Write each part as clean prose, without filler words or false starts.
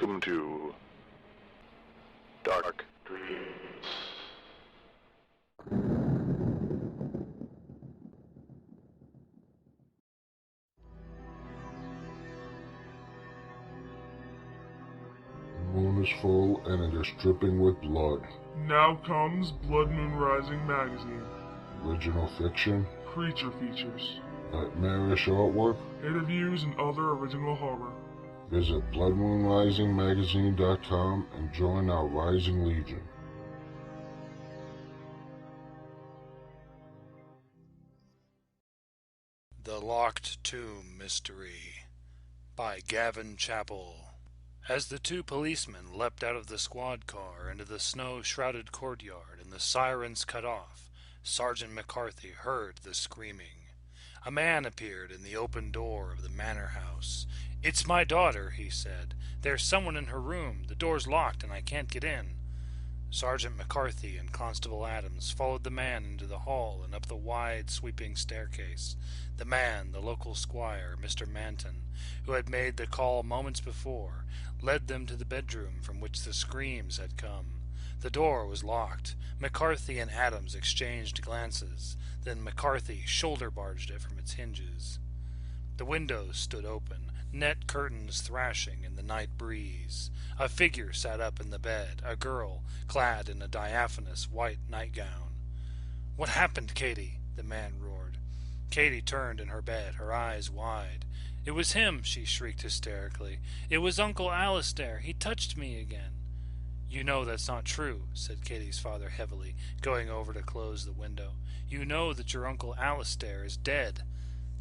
Welcome to Dark Dreams. The moon is full and it is dripping with blood. Now comes Blood Moon Rising magazine. Original fiction, Creature features, nightmarish artwork. interviews, and other original horror. Visit bloodmoonrisingmagazine.com and join our rising legion. The Locked Tomb Mystery by Gavin Chappell. As the two policemen leapt out of the squad car into the snow-shrouded courtyard and the sirens cut off, Sergeant McCarthy heard the screaming. A man appeared in the open door of the manor house. "It's my daughter," he said. "There's someone in her room. The door's locked and I can't get in." Sergeant McCarthy and Constable Adams followed the man into the hall and up the wide, sweeping staircase. The man, the local squire, Mr. Manton, who had made the call moments before, led them to the bedroom from which the screams had come. The door was locked. McCarthy and Adams exchanged glances. Then McCarthy shoulder-barged it from its hinges. The windows stood open, net curtains thrashing in the night breeze. A figure sat up in the bed, a girl clad in a diaphanous white nightgown. "What happened, Katie?" the man roared. Katie turned in her bed, her eyes wide. "It was him," she shrieked hysterically. "It was Uncle Alistair. He touched me again." "You know that's not true," said Katie's father heavily, going over to close the window. "You know that your Uncle Alistair is dead."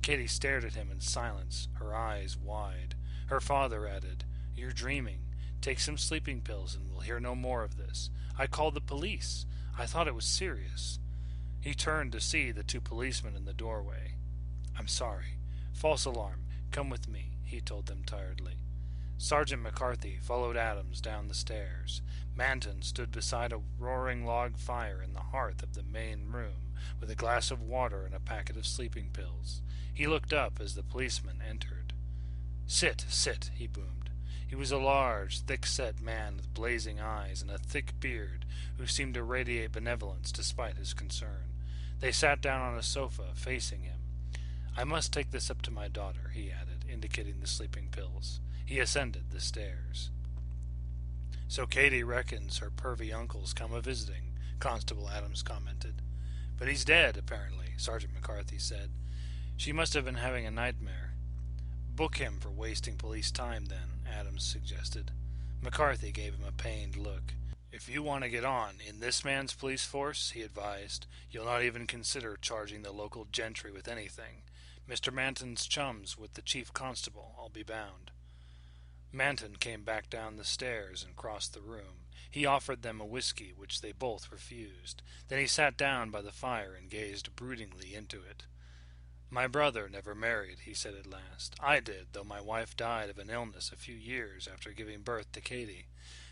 Katie stared at him in silence, her eyes wide. Her father added, "You're dreaming. Take some sleeping pills and we'll hear no more of this. I called the police. I thought it was serious." He turned to see the two policemen in the doorway. "I'm sorry. False alarm. Come with me," he told them tiredly. Sergeant McCarthy followed Adams down the stairs. Manton stood beside a roaring log fire in the hearth of the main room, with a glass of water and a packet of sleeping pills. He looked up as the policeman entered. "Sit, sit," he boomed. He was a large, thick-set man with blazing eyes and a thick beard, who seemed to radiate benevolence despite his concern. They sat down on a sofa, facing him. "I must take this up to my daughter," he added, indicating the sleeping pills. He ascended the stairs. "So Katie reckons her pervy uncle's come a-visiting," Constable Adams commented. "But he's dead, apparently," Sergeant McCarthy said. "She must have been having a nightmare." "Book him for wasting police time, then," Adams suggested. McCarthy gave him a pained look. "If you want to get on in this man's police force," he advised, "you'll not even consider charging the local gentry with anything. Mr. Manton's chums with the chief constable, I'll be bound." Manton came back down the stairs and crossed the room. He offered them a whiskey, which they both refused. Then he sat down by the fire and gazed broodingly into it. "My brother never married," he said at last. "I did, though my wife died of an illness a few years after giving birth to Katie.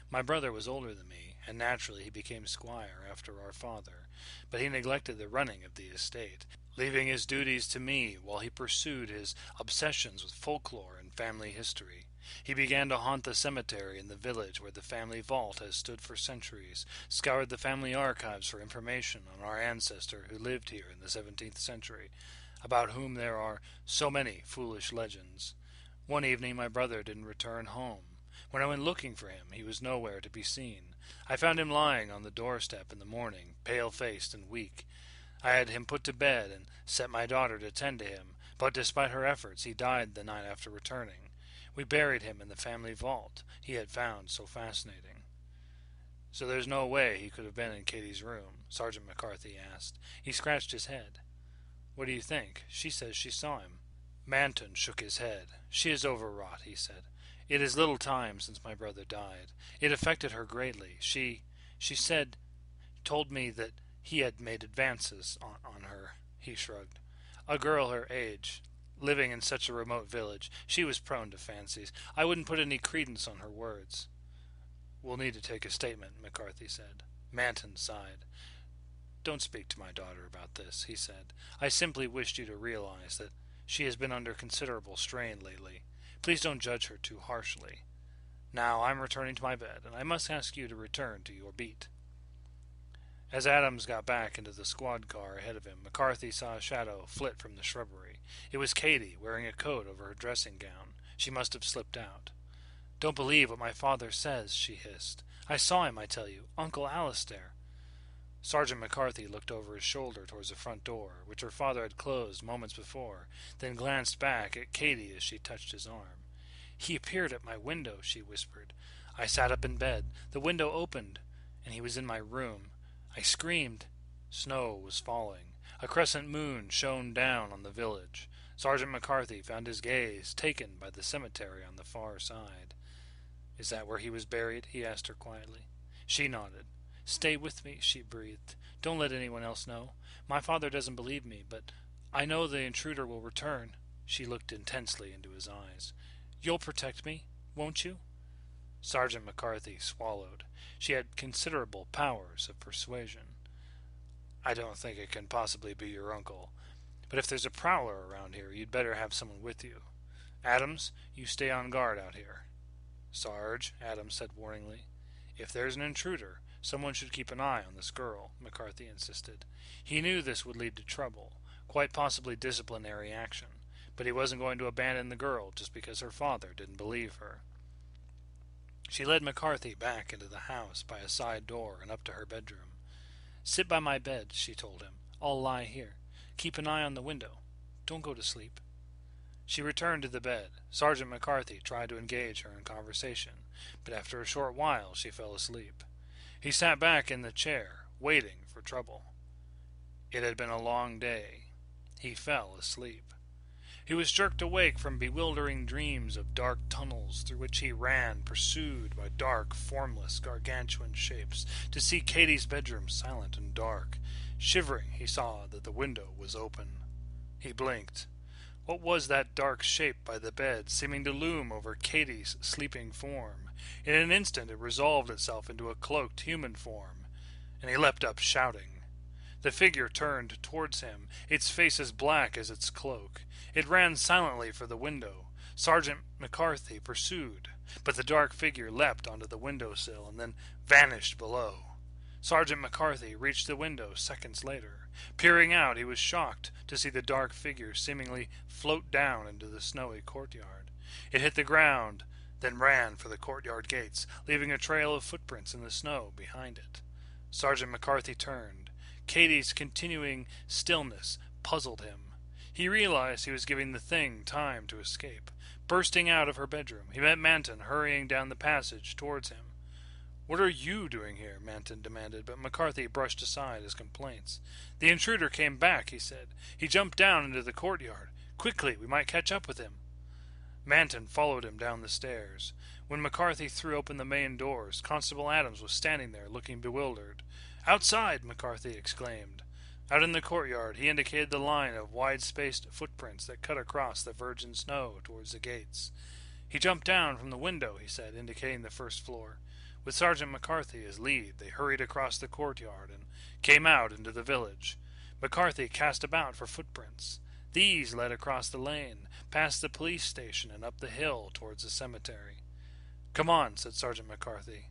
My brother was older than me, and naturally he became squire after our father, but he neglected the running of the estate, leaving his duties to me while he pursued his obsessions with folklore and family history. He began to haunt the cemetery in the village where the family vault has stood for centuries, scoured the family archives for information on our ancestor who lived here in the 17th century, about whom there are so many foolish legends. One evening my brother didn't return home. When I went looking for him, he was nowhere to be seen. I found him lying on the doorstep in the morning, pale-faced and weak. I had him put to bed and set my daughter to tend to him, but despite her efforts he died the night after returning. We buried him in the family vault he had found so fascinating." "So there's no way he could have been in Katie's room?" Sergeant McCarthy asked. He scratched his head. "What do you think? She says she saw him." Manton shook his head. "She is overwrought," he said. "It is little time since my brother died. It affected her greatly. She told me that he had made advances on her." He shrugged. "A girl her age, living in such a remote village, she was prone to fancies. I wouldn't put any credence on her words." "We'll need to take a statement," McCarthy said. Manton sighed. "Don't speak to my daughter about this," he said. "I simply wished you to realize that she has been under considerable strain lately. Please don't judge her too harshly." Now I'm returning to my bed, and I must ask you to return to your beat." As Adams got back into the squad car ahead of him, McCarthy saw a shadow flit from the shrubbery. It was Katie, wearing a coat over her dressing gown. She must have slipped out. "Don't believe what my father says," she hissed. "I saw him, I tell you. Uncle Alistair." Sergeant McCarthy looked over his shoulder towards the front door, which her father had closed moments before, then glanced back at Katie as she touched his arm. "He appeared at my window," she whispered. "I sat up in bed. The window opened, and he was in my room. I screamed." Snow was falling. A crescent moon shone down on the village. Sergeant McCarthy found his gaze taken by the cemetery on the far side. "Is that where he was buried?" he asked her quietly. She nodded. "Stay with me," she breathed. "Don't let anyone else know. My father doesn't believe me, but I know the intruder will return." She looked intensely into his eyes. "You'll protect me, won't you?" Sergeant McCarthy swallowed. She had considerable powers of persuasion. "I don't think it can possibly be your uncle. But if there's a prowler around here, you'd better have someone with you. Adams, you stay on guard out here." "Sarge," Adams said warningly. "If there's an intruder, someone should keep an eye on this girl," McCarthy insisted. He knew this would lead to trouble, quite possibly disciplinary action, but he wasn't going to abandon the girl just because her father didn't believe her. She led McCarthy back into the house by a side door and up to her bedroom. "Sit by my bed," she told him. "I'll lie here. Keep an eye on the window. Don't go to sleep." She returned to the bed. Sergeant McCarthy tried to engage her in conversation, but after a short while she fell asleep. He sat back in the chair, waiting for trouble. It had been a long day. He fell asleep. He was jerked awake from bewildering dreams of dark tunnels through which he ran, pursued by dark, formless, gargantuan shapes, to see Katie's bedroom silent and dark. Shivering, he saw that the window was open. He blinked. What was that dark shape by the bed, seeming to loom over Katie's sleeping form? In an instant it resolved itself into a cloaked human form, and he leapt up shouting. The figure turned towards him, its face as black as its cloak. It ran silently for the window. Sergeant McCarthy pursued, but the dark figure leapt onto the windowsill and then vanished below. Sergeant McCarthy reached the window seconds later. Peering out, he was shocked to see the dark figure seemingly float down into the snowy courtyard. It hit the ground, then ran for the courtyard gates, leaving a trail of footprints in the snow behind it. Sergeant McCarthy turned. Katie's continuing stillness puzzled him. He realized he was giving the thing time to escape. Bursting out of her bedroom, he met Manton hurrying down the passage towards him. "What are you doing here?" Manton demanded, but McCarthy brushed aside his complaints. "The intruder came back," he said. "He jumped down into the courtyard. Quickly, we might catch up with him." Manton followed him down the stairs. When McCarthy threw open the main doors, Constable Adams was standing there, looking bewildered. "Outside!" McCarthy exclaimed. Out in the courtyard, he indicated the line of wide-spaced footprints that cut across the virgin snow towards the gates. "He jumped down from the window," he said, indicating the first floor. With Sergeant McCarthy as lead, they hurried across the courtyard and came out into the village. McCarthy cast about for footprints. These led across the lane, past the police station and up the hill towards the cemetery. "Come on," said Sergeant McCarthy.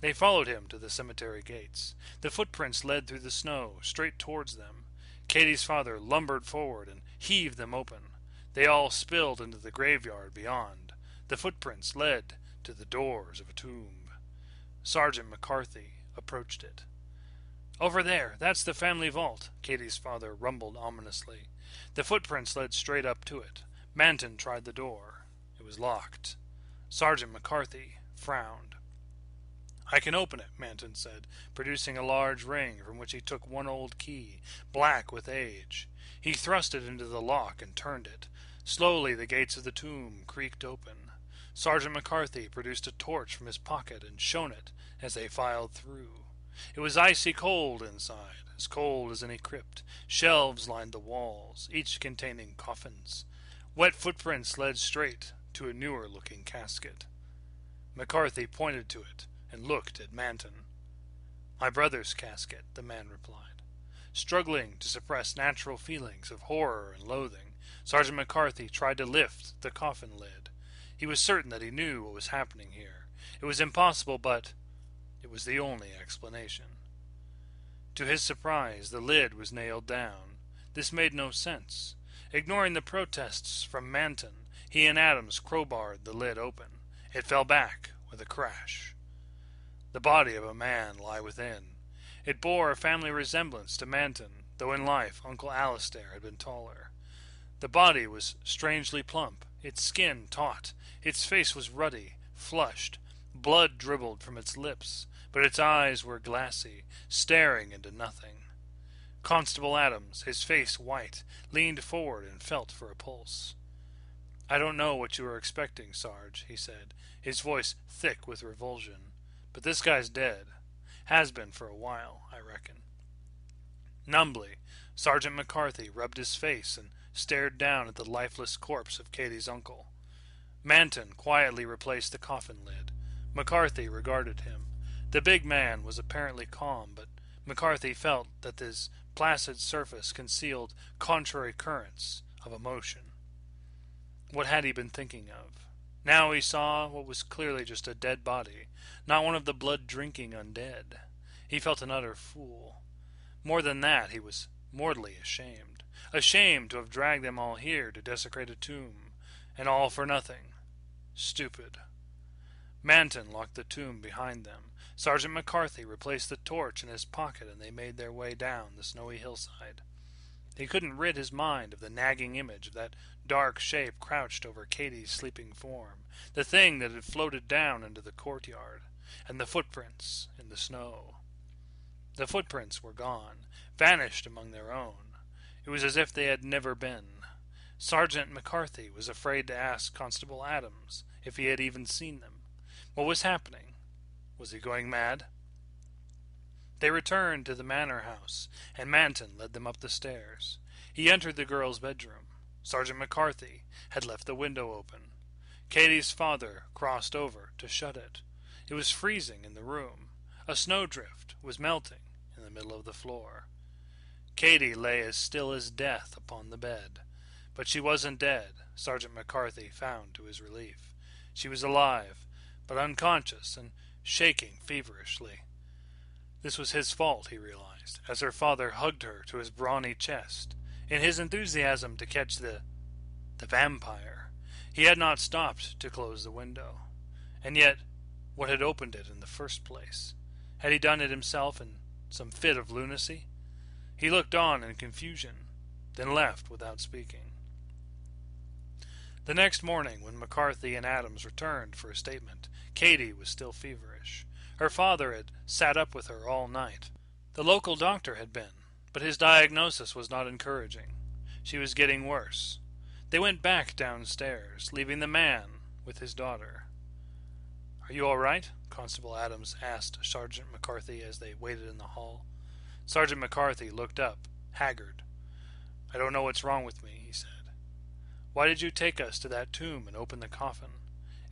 They followed him to the cemetery gates. The footprints led through the snow, straight towards them. Katie's father lumbered forward and heaved them open. They all spilled into the graveyard beyond. The footprints led to the doors of a tomb. Sergeant McCarthy approached it. "Over there, that's the family vault," Katie's father rumbled ominously. The footprints led straight up to it. Manton tried the door. It was locked. Sergeant McCarthy frowned. "I can open it," Manton said, producing a large ring from which he took one old key, black with age. He thrust it into the lock and turned it. Slowly the gates of the tomb creaked open. Sergeant McCarthy produced a torch from his pocket and shone it as they filed through. It was icy cold inside, as cold as any crypt. Shelves lined the walls, each containing coffins. Wet footprints led straight to a newer-looking casket. McCarthy pointed to it and looked at Manton. "My brother's casket," the man replied. Struggling to suppress natural feelings of horror and loathing, Sergeant McCarthy tried to lift the coffin lid. He was certain that he knew what was happening here. It was impossible, but it was the only explanation. To his surprise, the lid was nailed down. This made no sense. Ignoring the protests from Manton, he and Adams crowbarred the lid open. It fell back with a crash. The body of a man lay within. It bore a family resemblance to Manton, though in life Uncle Alastair had been taller. The body was strangely plump, its skin taut, its face was ruddy, flushed, blood dribbled from its lips, but its eyes were glassy, staring into nothing. Constable Adams, his face white, leaned forward and felt for a pulse. "I don't know what you were expecting, Sarge," he said, his voice thick with revulsion, "but this guy's dead. Has been for a while, I reckon." Numbly, Sergeant McCarthy rubbed his face and stared down at the lifeless corpse of Katie's uncle. Manton quietly replaced the coffin lid. McCarthy regarded him. The big man was apparently calm, but McCarthy felt that his placid surface concealed contrary currents of emotion. What had he been thinking of? Now he saw what was clearly just a dead body, not one of the blood-drinking undead. He felt an utter fool. More than that, he was mortally ashamed. Ashamed to have dragged them all here to desecrate a tomb, and all for nothing. Stupid. Manton locked the tomb behind them. Sergeant McCarthy replaced the torch in his pocket, and they made their way down the snowy hillside. He couldn't rid his mind of the nagging image of that dark shape crouched over Katie's sleeping form, the thing that had floated down into the courtyard, and the footprints in the snow. The footprints were gone, vanished among their own. It was as if they had never been. Sergeant McCarthy was afraid to ask Constable Adams if he had even seen them. What was happening? Was he going mad? They returned to the manor house, and Manton led them up the stairs. He entered the girl's bedroom. Sergeant McCarthy had left the window open. Katie's father crossed over to shut it. It was freezing in the room. A snowdrift was melting in the middle of the floor. Katie lay as still as death upon the bed. But she wasn't dead, Sergeant McCarthy found to his relief. She was alive, but unconscious and shaking feverishly. This was his fault, he realized, as her father hugged her to his brawny chest. In his enthusiasm to catch the vampire, he had not stopped to close the window. And yet, what had opened it in the first place? Had he done it himself in some fit of lunacy? He looked on in confusion, then left without speaking. The next morning, when McCarthy and Adams returned for a statement, Katie was still feverish. Her father had sat up with her all night. The local doctor had been, but his diagnosis was not encouraging. She was getting worse. They went back downstairs, leaving the man with his daughter. "Are you all right?" Constable Adams asked Sergeant McCarthy as they waited in the hall. Sergeant McCarthy looked up, haggard. "I don't know what's wrong with me," he said. "Why did you take us to that tomb and open the coffin?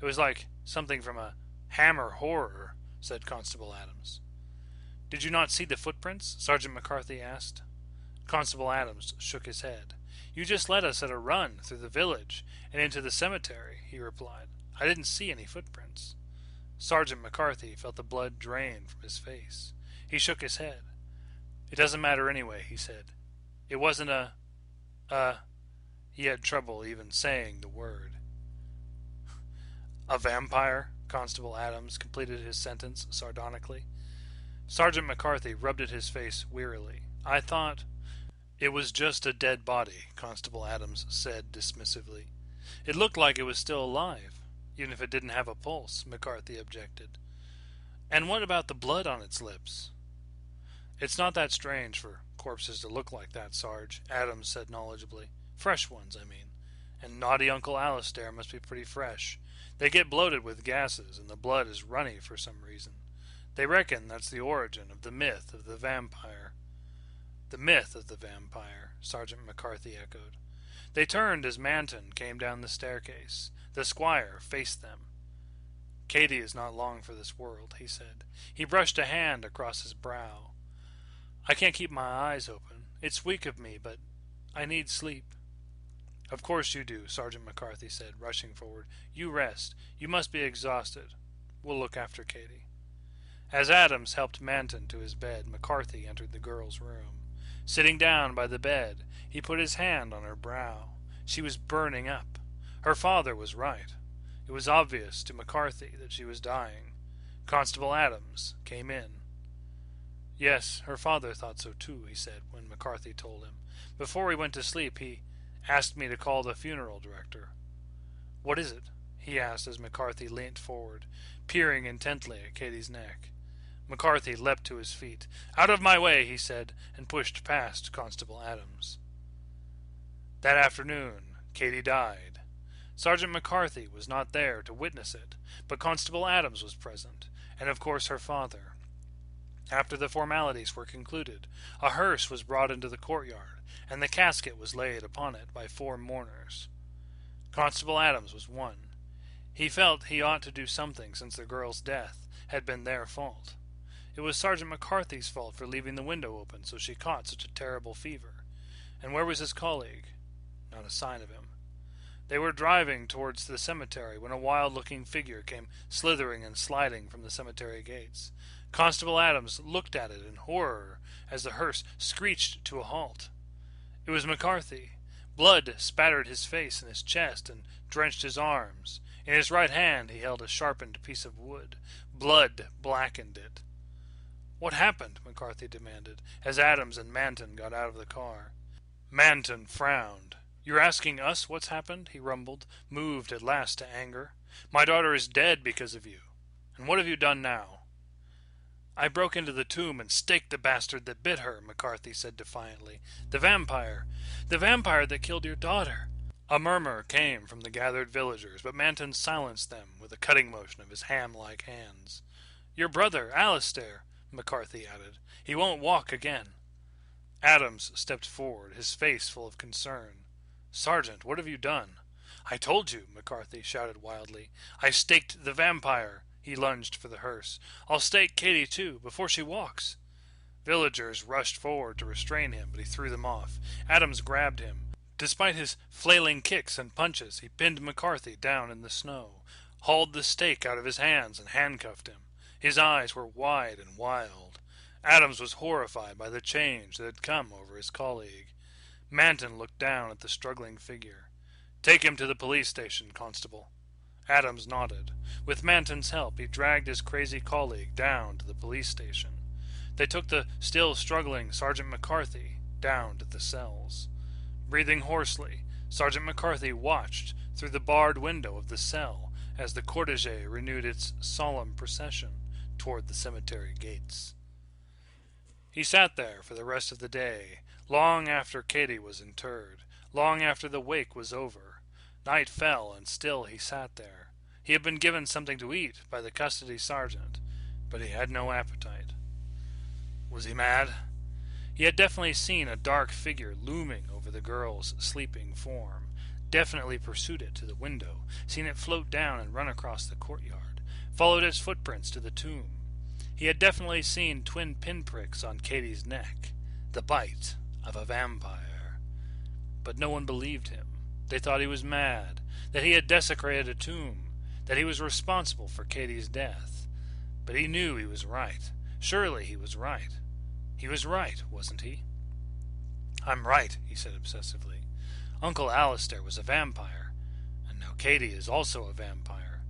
It was like something from a Hammer horror," said Constable Adams. "Did you not see the footprints?" Sergeant McCarthy asked. Constable Adams shook his head. "You just led us at a run through the village and into the cemetery," he replied. "I didn't see any footprints." Sergeant McCarthy felt the blood drain from his face. He shook his head. "It doesn't matter anyway," he said. "It wasn't He had trouble even saying the word. "A vampire?" Constable Adams completed his sentence sardonically. Sergeant McCarthy rubbed at his face wearily. "I thought—" "It was just a dead body," Constable Adams said dismissively. "It looked like it was still alive, even if it didn't have a pulse," McCarthy objected. "And what about the blood on its lips?" "It's not that strange for corpses to look like that, Sarge," Adams said knowledgeably. "Fresh ones, I mean. And naughty Uncle Alastair must be pretty fresh. They get bloated with gases, and the blood is runny for some reason. They reckon that's the origin of the myth of the vampire." "The myth of the vampire," Sergeant McCarthy echoed. They turned as Manton came down the staircase. The squire faced them. "Katie is not long for this world," he said. He brushed a hand across his brow. "I can't keep my eyes open. It's weak of me, but I need sleep." "Of course you do," Sergeant McCarthy said, rushing forward. "You rest. You must be exhausted. We'll look after Katie." As Adams helped Manton to his bed, McCarthy entered the girl's room. Sitting down by the bed, he put his hand on her brow. She was burning up. Her father was right. It was obvious to McCarthy that she was dying. Constable Adams came in. "Yes, her father thought so too," he said when McCarthy told him. "Before we went to sleep, he asked me to call the funeral director." "What is it?" he asked as McCarthy leant forward, peering intently at Katie's neck. McCarthy leapt to his feet. "Out of my way," he said, and pushed past Constable Adams. That afternoon, Katie died. Sergeant McCarthy was not there to witness it, but Constable Adams was present, and of course her father. After the formalities were concluded, a hearse was brought into the courtyard, and the casket was laid upon it by 4 mourners. Constable Adams was one. He felt he ought to do something since the girl's death had been their fault. It was Sergeant McCarthy's fault for leaving the window open so she caught such a terrible fever. And where was his colleague? Not a sign of him. They were driving towards the cemetery when a wild-looking figure came slithering and sliding from the cemetery gates. Constable Adams looked at it in horror as the hearse screeched to a halt. It was McCarthy. Blood spattered his face and his chest and drenched his arms. In his right hand he held a sharpened piece of wood. Blood blackened it. "What happened?" McCarthy demanded, as Adams and Manton got out of the car. Manton frowned. "You're asking us what's happened?" he rumbled, moved at last to anger. "My daughter is dead because of you. And what have you done now?" "I broke into the tomb and staked the bastard that bit her," McCarthy said defiantly. The vampire that killed your daughter." A murmur came from the gathered villagers, but Manton silenced them with a cutting motion of his ham-like hands. "Your brother, Alistair," McCarthy added. "He won't walk again." Adams stepped forward, his face full of concern. "Sergeant, what have you done?" "I told you," McCarthy shouted wildly. "I staked the vampire." He lunged for the hearse. "I'll stake Katie, too, before she walks." Villagers rushed forward to restrain him, but he threw them off. Adams grabbed him. Despite his flailing kicks and punches, he pinned McCarthy down in the snow, hauled the stake out of his hands, and handcuffed him. His eyes were wide and wild. Adams was horrified by the change that had come over his colleague. Manton looked down at the struggling figure. "Take him to the police station, Constable." Adams nodded. With Manton's help, he dragged his crazy colleague down to the police station. They took the still struggling Sergeant McCarthy down to the cells. Breathing hoarsely, Sergeant McCarthy watched through the barred window of the cell as the cortege renewed its solemn procession toward the cemetery gates. He sat there for the rest of the day, long after Katie was interred, long after the wake was over. Night fell, and still he sat there. He had been given something to eat by the custody sergeant, but he had no appetite. Was he mad? He had definitely seen a dark figure looming over the girl's sleeping form, definitely pursued it to the window, seen it float down and run across the courtyard, followed its footprints to the tomb. He had definitely seen twin pinpricks on Katie's neck, the bite of a vampire. But no one believed him. They thought he was mad, that he had desecrated a tomb, that he was responsible for Katie's death. But he knew he was right. Surely he was right. He was right, wasn't he? "I'm right," he said obsessively. "Uncle Alistair was a vampire, and now Katie is also a vampire."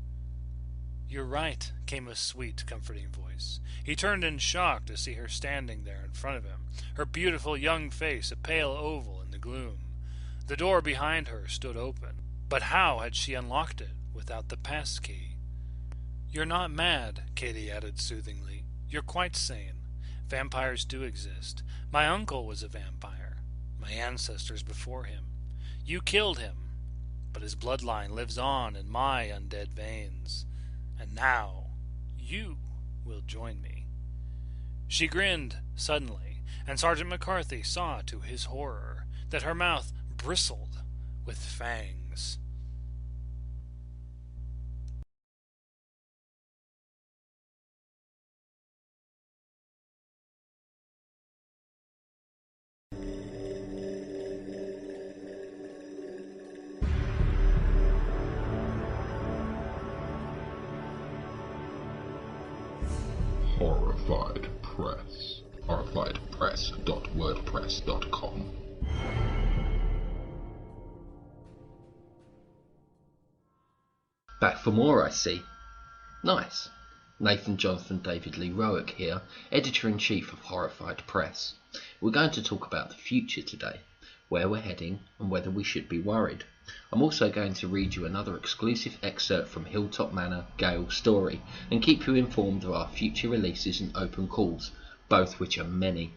"You're right," came a sweet, comforting voice. He turned in shock to see her standing there in front of him, her beautiful young face a pale oval in the gloom. The door behind her stood open, but how had she unlocked it without the pass key? "You're not mad," Katie added soothingly. "You're quite sane. Vampires do exist. My uncle was a vampire. My ancestors before him. You killed him, but his bloodline lives on in my undead veins. And now, you will join me." She grinned suddenly, and Sergeant McCarthy saw to his horror that her mouth bristled with fangs. Back for more, I see. Nice. Nathan Jonathan David Lee ROWARK here, Editor-in-Chief of Horrified Press. We're going to talk about the future today, where we're heading and whether we should be worried. I'm also going to read you another exclusive excerpt from HILLTOP Manor, Gale's story, and keep you informed of our future releases and open calls, both which are many.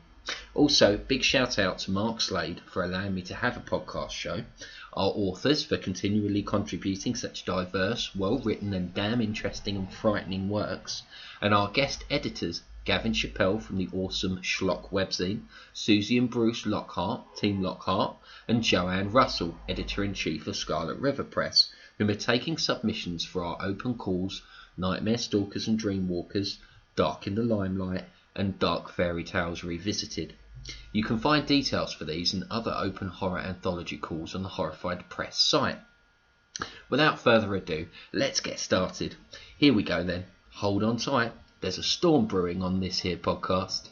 Also, big shout out to Mark Slade for allowing me to have a podcast show, our authors for continually contributing such diverse, well written and damn interesting and frightening works, and our guest editors Gavin Chappell from the awesome SCHLOCK webzine, Susie and Bruce Lockhart, Team Lockhart, and Joanne Russell, Editor-in-Chief of Scarlet River Press, whom are taking submissions for our open calls, Nightmare Stalkers and Dreamwalkers, Dark in the Limelight, and Dark Fairy Tales Revisited. You can find details for these and other open horror anthology calls on the Horrified Press site. Without further ado, let's get started. Here we go then. Hold on tight. There's a storm brewing on this here podcast.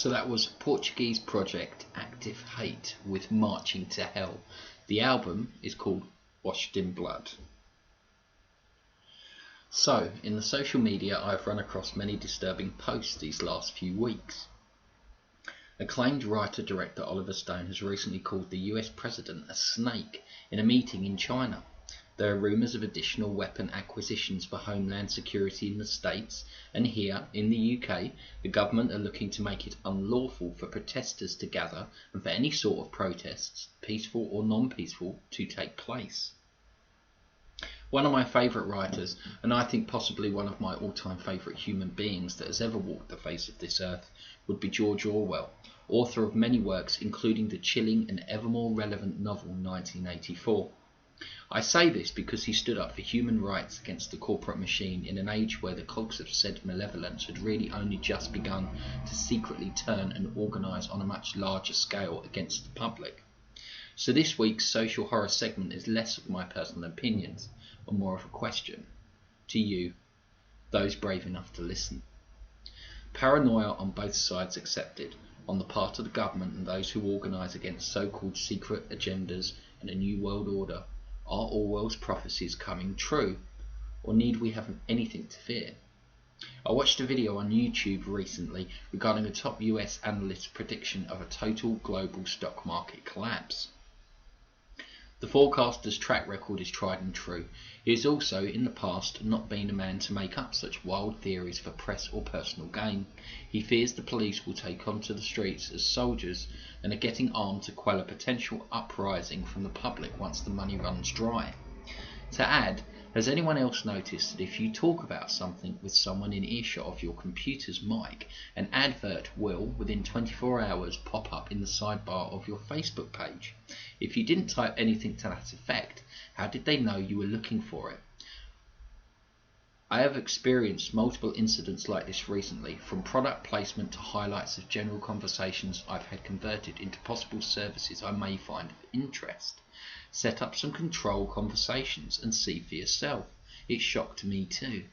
So that was Portuguese project Active Hate with Marching to Hell. The album is called Washed in Blood. So, in the social media I've run across many disturbing posts these last few weeks. Acclaimed writer-director Oliver Stone has recently called the US president a snake in a meeting in China. There are rumours of additional weapon acquisitions for homeland security in the States, and here, in the UK, the government are looking to make it unlawful for protesters to gather and for any sort of protests, peaceful or non-peaceful, to take place. One of my favourite writers, and I think possibly one of my all-time favourite human beings that has ever walked the face of this earth, would be George Orwell, author of many works including the chilling and ever more relevant novel 1984. I say this because he stood up for human rights against the corporate machine in an age where the cogs of said malevolence had really only just begun to secretly turn and organise on a much larger scale against the public. So this week's social horror segment is less of my personal opinions and more of a question to you, those brave enough to listen. Paranoia on both sides accepted, on the part of the government and those who organise against so-called secret agendas and a new world order. Are Orwell's prophecies coming true, or need we have anything to fear? I watched a video on YouTube recently regarding a top US analyst's prediction of a total global stock market collapse. The forecaster's track record is tried and true. He has also, in the past, not been a man to make up such wild theories for press or personal gain. He fears the police will take onto the streets as soldiers and are getting armed to quell a potential uprising from the public once the money runs dry. To add, has anyone else noticed that if you talk about something with someone in earshot of your computer's mic, an advert will, within 24 hours, pop up in the sidebar of your Facebook page? If you didn't type anything to that effect, how did they know you were looking for it? I have experienced multiple incidents like this recently, from product placement to highlights of general conversations I've had converted into possible services I may find of interest. Set up some control conversations and see for yourself. It shocked me too.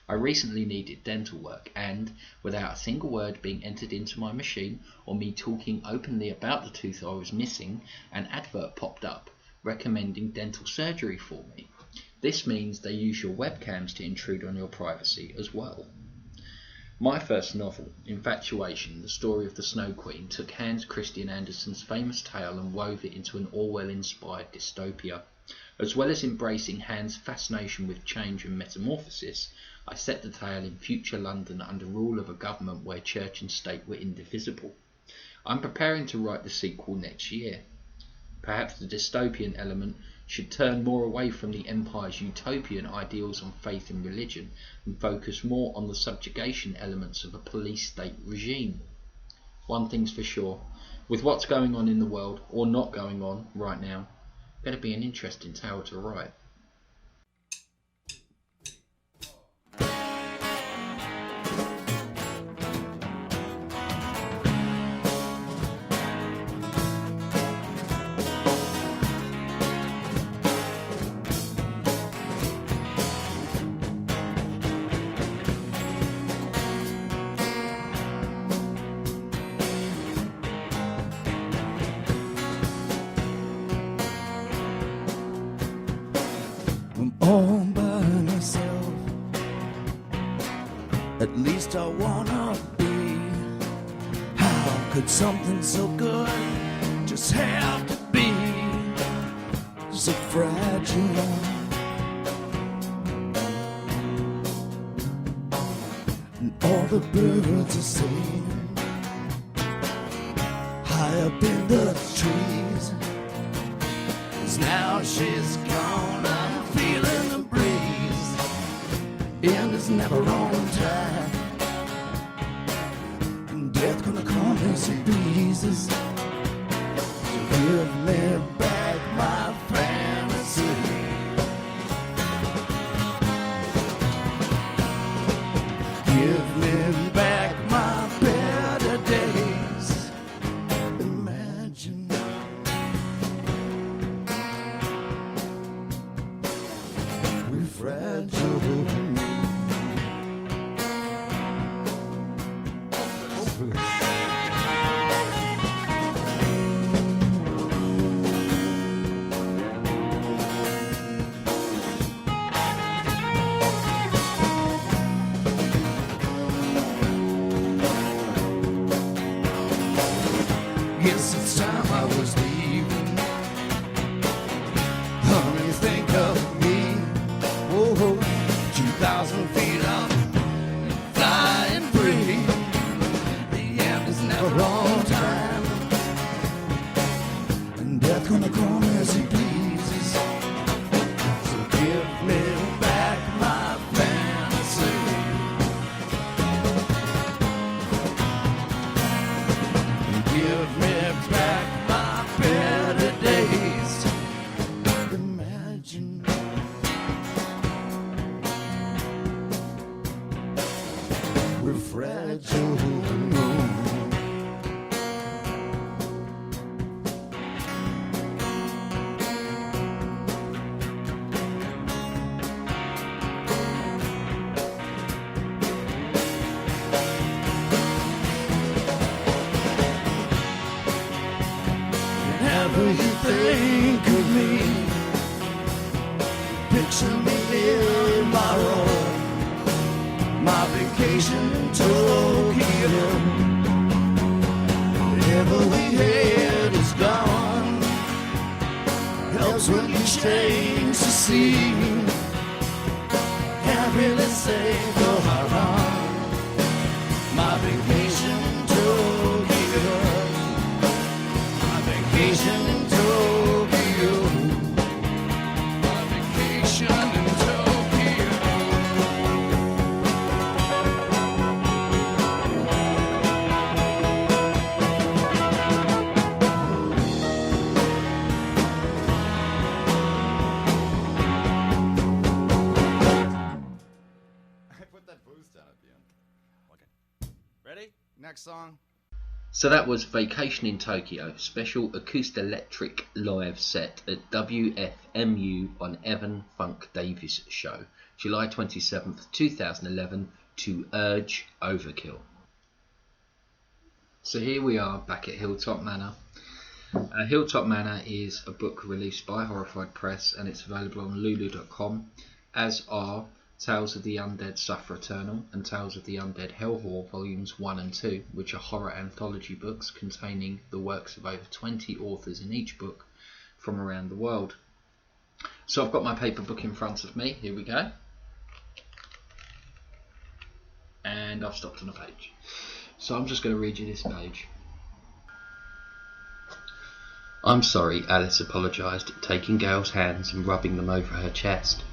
I recently needed dental work and, without a single word being entered into my machine or me talking openly about the tooth I was missing, an advert popped up recommending dental surgery for me. This means they use your webcams to intrude on your privacy as well. My first novel, Infatuation, the story of the Snow Queen, took Hans Christian Andersen's famous tale and wove it into an Orwell-inspired dystopia. As well as embracing Hans' fascination with change and metamorphosis, I set the tale in future London under rule of a government where church and state were indivisible. I'm preparing to write the sequel next year. Perhaps the dystopian element should turn more away from the Empire's utopian ideals on faith and religion and focus more on the subjugation elements of a police-state regime. One thing's for sure, with what's going on in the world, or not going on, right now, better be an interesting tale to write. All by myself, at least I wanna be. How could something so good just have to be so fragile? And all the birds are singing high up in the trees, 'cause now she's gone, I'm feeling the breeze, and it's never on time, and death gonna come in some breezes to give me back my fantasy. Give me back my better days. Imagine we're fragile. guess it's time I was leaving. Honey, think of me. Whoa, 2,000 feet up, flying free. The end is never on time, and death gonna come as he pleases. So give me back my fantasy. Give me back my better days. Imagine we're fragile. Whenever you think of me, picture me in my room, my vacation in Tokyo. Whatever we had is gone. Helps when you change the scene. Can't really say go on. My vacation in Tokyo. Vacation in Tokyo. My vacation in Tokyo. I put that boost down at the end. Okay. Ready? Next song. So that was Vacation in Tokyo, special acoustic live set at WFMU on Evan Funk Davis show, July 27th, 2011, to Urge Overkill. So here we are back at Hilltop Manor. Hilltop Manor is a book released by Horrified Press, and it's available on lulu.com, as are Tales of the Undead Suffer Eternal and Tales of the Undead Hellwhore Volumes 1 and 2, which are horror anthology books containing the works of over 20 authors in each book from around the world. So I've got my paper book in front of me, here we go. And I've stopped on a page. So I'm just going to read you this page. I'm sorry, Alice apologised, taking Gail's hands and rubbing them over her chest.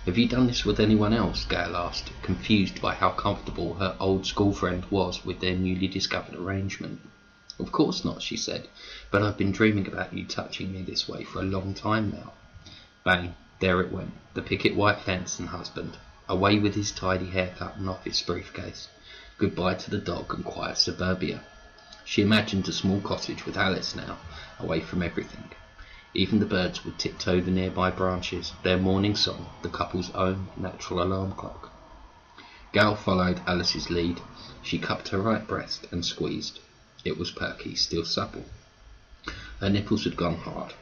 Have you done this with anyone else? Gail asked, confused by how comfortable her old school friend was with their newly discovered arrangement. Of course not, she said, but I've been dreaming about you touching me this way for a long time now. Bang, there it went, the picket white fence and husband, away with his tidy haircut and office briefcase. Goodbye to the dog and quiet suburbia. She imagined a small cottage with Alice now, away from everything. Even the birds would tiptoe the nearby branches, their morning song, the couple's own natural alarm clock. Gail followed Alice's lead. She cupped her right breast and squeezed. It was perky, still supple. Her nipples had gone hard.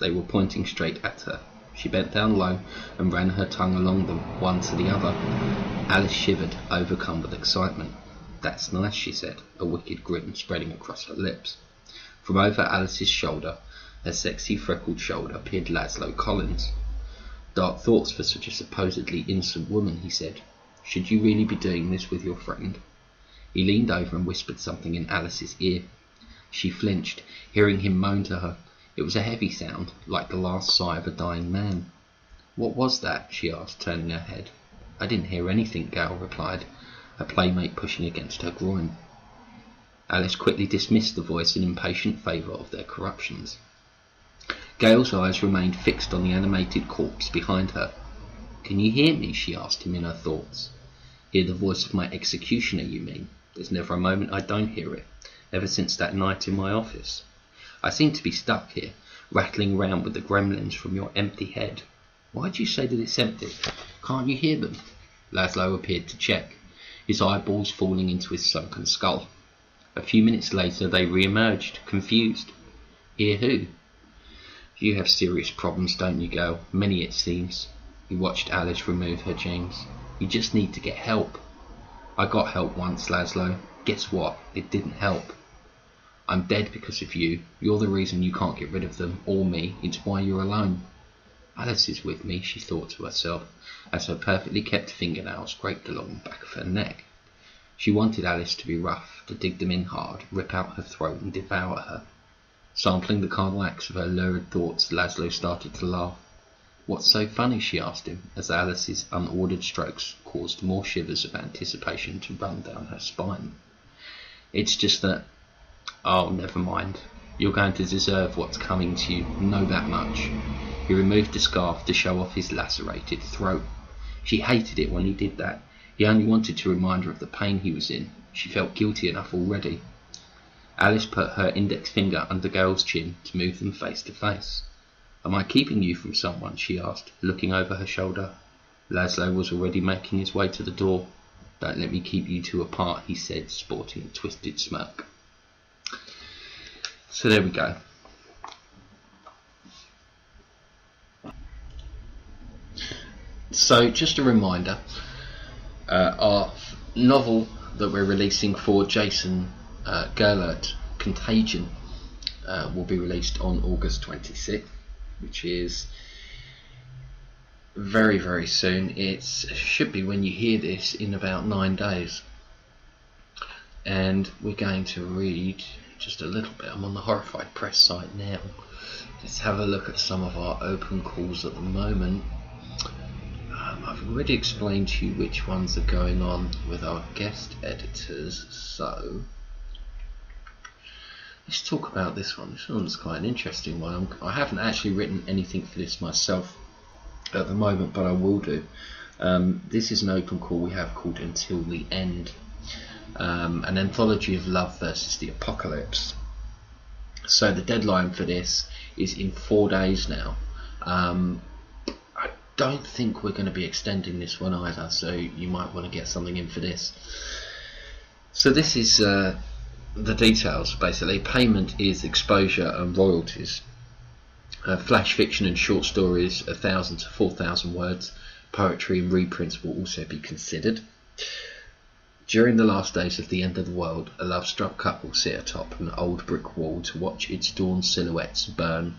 They were pointing straight at her. She bent down low and ran her tongue along them, one to the other. Alice shivered, overcome with excitement. That's nice, she said, a wicked grin spreading across her lips. From over Alice's shoulder, her sexy freckled shoulder, peered Laszlo Collins. Dark thoughts for such a supposedly innocent woman, he said. Should you really be doing this with your friend? He leaned over and whispered something in Alice's ear. She flinched, hearing him moan to her. It was a heavy sound, like the last sigh of a dying man. What was that? She asked, turning her head. I didn't hear anything, Gail replied, her playmate pushing against her groin. Alice quickly dismissed the voice in impatient favour of their corruptions. Gail's eyes remained fixed on the animated corpse behind her. Can you hear me? She asked him in her thoughts. Hear the voice of my executioner, you mean? There's never a moment I don't hear it, ever since that night in my office. I seem to be stuck here, rattling round with the gremlins from your empty head. Why do you say that it's empty? Can't you hear them? Laszlo appeared to check, his eyeballs falling into his sunken skull. A few minutes later they re-emerged, confused. Hear who? You have serious problems, don't you, Gail? Many, it seems. He watched Alice remove her jeans. You just need to get help. I got help once, Laszlo. Guess what? It didn't help. I'm dead because of you. You're the reason you can't get rid of them, or me. It's why you're alone. Alice is with me, she thought to herself, as her perfectly kept fingernails scraped along the back of her neck. She wanted Alice to be rough, to dig them in hard, rip out her throat and devour her. Sampling the carnal acts of her lurid thoughts, Laszlo started to laugh. What's so funny? She asked him, as Alice's unordered strokes caused more shivers of anticipation to run down her spine. It's just that... Oh, never mind. You're going to deserve what's coming to you, know that much. He removed the scarf to show off his lacerated throat. She hated it when he did that. He only wanted to remind her of the pain he was in. She felt guilty enough already. Alice put her index finger under Gail's chin to move them face to face. Am I keeping you from someone? She asked, looking over her shoulder. Laszlo was already making his way to the door. Don't let me keep you two apart, he said, sporting a twisted smirk. So there we go. So just a reminder, our novel that we're releasing for Jason Gerlert, Contagion, will be released on August 26th, which is very, very soon. It should be, when you hear this, in about 9 days. And we're going to read just a little bit. I'm on the Horrified Press site now. Let's have a look at some of our open calls at the moment. I've already explained to you which ones are going on with our guest editors, so let's talk about this one. This one's quite an interesting one. I haven't actually written anything for this myself at the moment, but I will do. This is an open call we have called Until the End, an anthology of love versus the apocalypse. So the deadline for this is in 4 days now. I don't think we're going to be extending this one either, so you might want to get something in for this. So this is the details, basically. Payment is exposure and royalties. Flash fiction and short stories, 1,000 to 4,000 words. Poetry and reprints will also be considered. During the last days of the end of the world, a love-struck couple sit atop an old brick wall to watch its dawn silhouettes burn.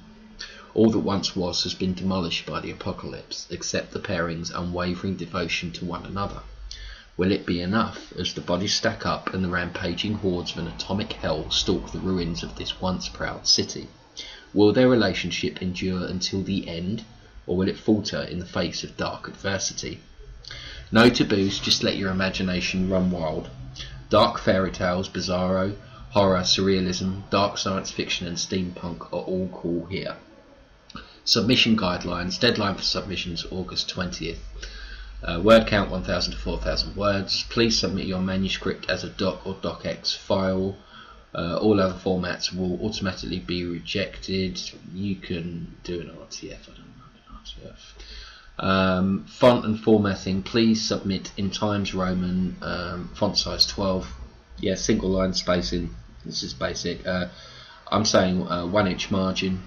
All that once was has been demolished by the apocalypse, except the pairing's unwavering devotion to one another. Will it be enough, as the bodies stack up and the rampaging hordes of an atomic hell stalk the ruins of this once proud city? Will their relationship endure until the end, or will it falter in the face of dark adversity? No taboos, just let your imagination run wild. Dark fairy tales, bizarro, horror, surrealism, dark science fiction and steampunk are all cool here. Submission guidelines. Deadline for submissions August 20th. Word count 1,000 to 4,000 words. Please submit your manuscript as a doc or docx file. All other formats will automatically be rejected. You can do an RTF. I don't know an RTF. Font and formatting. Please submit in Times Roman, font size 12. Yeah, single line spacing. This is basic. I'm saying 1 inch margin.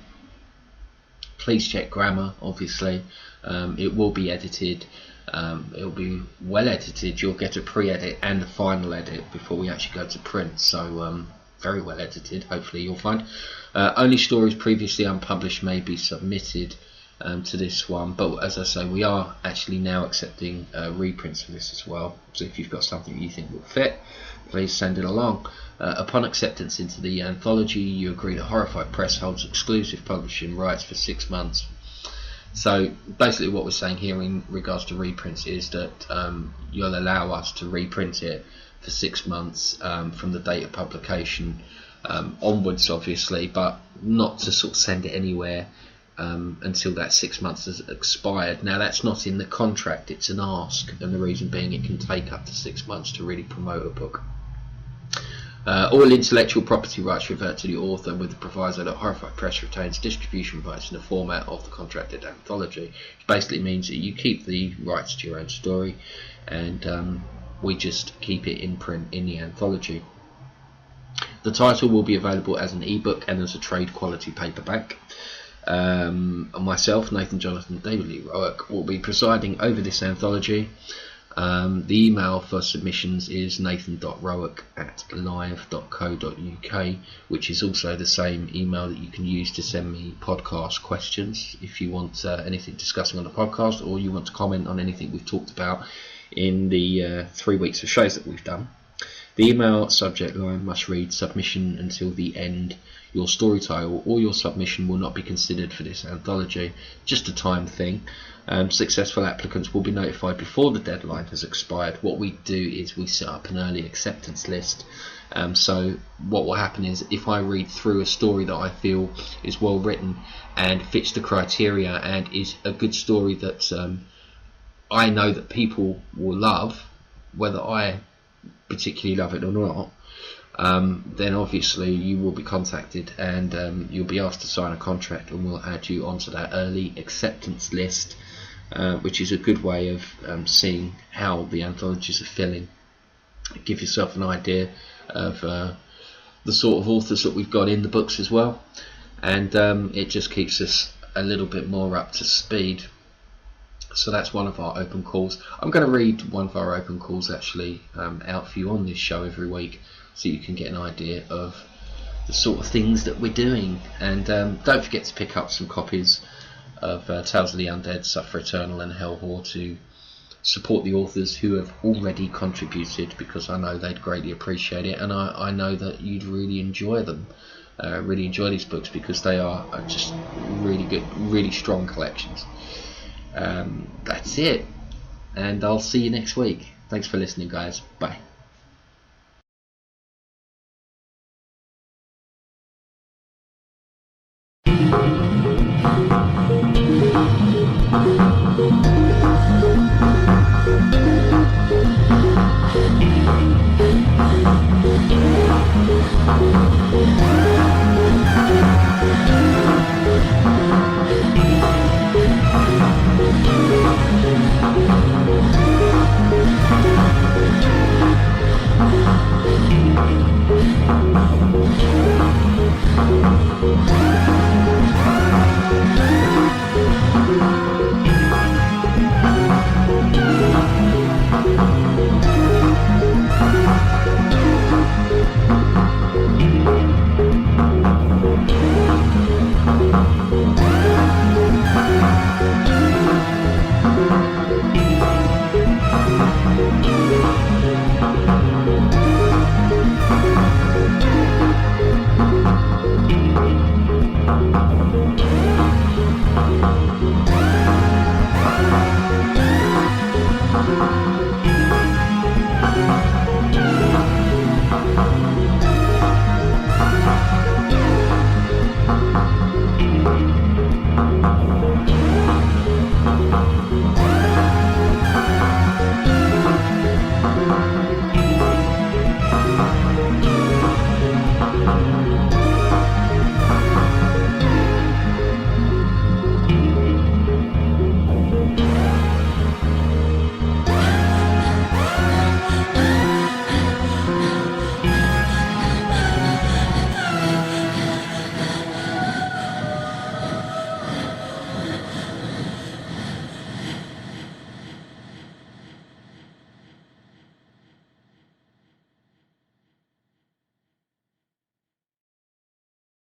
Please check grammar, obviously. It will be edited. It will be well edited. You'll get a pre-edit and a final edit before we actually go to print. So very well edited, hopefully you'll find. Only stories previously unpublished may be submitted to this one. But as I say, we are actually now accepting reprints for this as well. So if you've got something you think will fit, please send it along. Upon acceptance into the anthology, you agree that Horrified Press holds exclusive publishing rights for 6 months. So basically what we're saying here in regards to reprints is that you'll allow us to reprint it for 6 months from the date of publication onwards, obviously, but not to sort of send it anywhere until that 6 months has expired. Now that's not in the contract, it's an ask, and the reason being it can take up to 6 months to really promote a book. All intellectual property rights revert to the author, with the proviso that Horrified Press retains distribution rights in the format of the contracted anthology, which basically means that you keep the rights to your own story, and we just keep it in print in the anthology. The title will be available as an ebook and as a trade quality paperback. Myself, Nathan Jonathan, David Lee ROWARK, will be presiding over this anthology. The email for submissions is nathan.rowark@live.co.uk, which is also the same email that you can use to send me podcast questions if you want anything discussing on the podcast, or you want to comment on anything we've talked about in the 3 weeks of shows that we've done. The email subject line must read "submission until the end. Your story title or your submission will not be considered for this anthology." Just a time thing. Successful applicants will be notified before the deadline has expired. What we do is we set up an early acceptance list. So what will happen is, if I read through a story that I feel is well written and fits the criteria and is a good story that I know that people will love, whether I particularly love it or not, then obviously you will be contacted and you'll be asked to sign a contract, and we'll add you onto that early acceptance list, which is a good way of seeing how the anthologies are filling. Give yourself an idea of the sort of authors that we've got in the books as well, and it just keeps us a little bit more up to speed. So that's one of our open calls. I'm going to read one of our open calls actually out for you on this show every week, so you can get an idea of the sort of things that we're doing. And don't forget to pick up some copies of Tales of the Undead, Suffer Eternal and Hell Whore to support the authors who have already contributed, because I know they'd greatly appreciate it, and I know that you'd really enjoy them, really enjoy these books, because they are just really good, really strong collections. That's it, and I'll see you next week. Thanks for listening, guys. Bye.